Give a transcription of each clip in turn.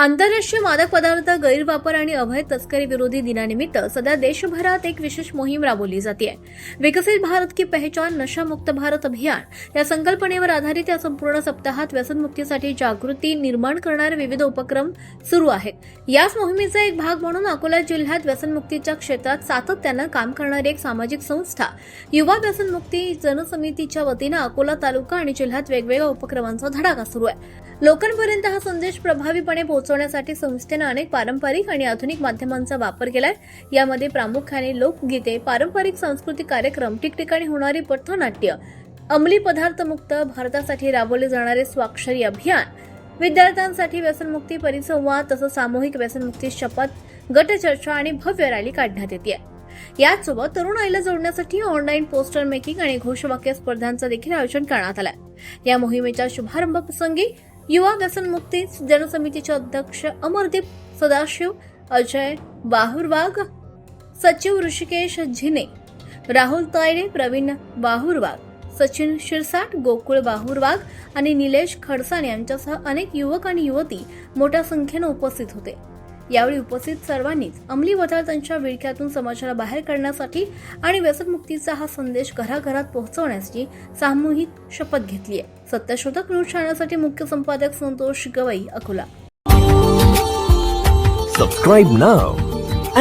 आंतरराष्ट्रीय मादक पदार्थ गैरवापर आणि अवैध तस्करी विरोधी दिनानिमित्त सध्या देशभरात एक विशेष मोहीम राबवली जाते. विकसित भारत की पहचान नशा मुक्त भारत अभियान या संकल्पनेवर आधारित या संपूर्ण सप्ताहात व्यसनमुक्तीसाठी जागृती निर्माण करणारे विविध उपक्रम सुरू आहेत. याच मोहिमेचा एक भाग म्हणून अकोला जिल्ह्यात व्यसनमुक्तीच्या क्षेत्रात सातत्यानं काम करणारी एक सामाजिक संस्था युवा व्यसनमुक्ती जनसमितीच्या वतीनं अकोला तालुका आणि जिल्ह्यात वेगवेगळ्या उपक्रमांचा धडाका सुरू आहे. लोकांपर्यंत हा संदेश प्रभावीपणे पोहोचवण्यासाठी संस्थेनं अनेक पारंपरिक आणि आधुनिक माध्यमांचा वापर केलाय. यामध्ये प्रामुख्याने लोकगीते, पारंपरिक सांस्कृतिक कार्यक्रम, ठिकठिकाणी होणारी पथनाट्य, अंमली पदार्थ मुक्त भारतासाठी राबवले जाणारे स्वाक्षरी अभियान, विद्यार्थ्यांसाठी व्यसनमुक्ती परिसंवाद तसंच सामूहिक व्यसनमुक्ती शपथ, गटचर्चा आणि भव्य रॅली काढण्यात येते. याचसोबत तरुणाईला जोडण्यासाठी ऑनलाईन पोस्टर मेकिंग आणि घोषवाक्य स्पर्धांचं देखील आयोजन करण्यात आलंय. या मोहिमेच्या शुभारंभ प्रसंगी युवा व्यसनमुक्ती जनसमितीचे अध्यक्ष अमरदीप सदाशिव, अजय बाहुरवाग, सचिव ऋषिकेश झिने, राहुल तायडे, प्रवीण बाहुरवाग, सचिन शिरसाट, गोकुळ बाहुरवाग आणि निलेश खडसाण यांच्यासह अनेक युवक आणि युवती मोठ्या संख्येने उपस्थित होते. यावेळी उपस्थित सर्वांनीच अंमली पदार्थांच्या विळख्यातून समाजाला बाहेर काढण्यासाठी आणि व्यसनमुक्तीचा हा संदेश घराघरात पोहोचवण्याची सामूहिक शपथ घेतली आहे. सत्यशोधक न्यूज चॅनलसाठी मुख्य संपादक Santosh Gavai, Akola. Subscribe now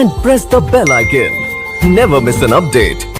and press the bell icon. Never miss an update.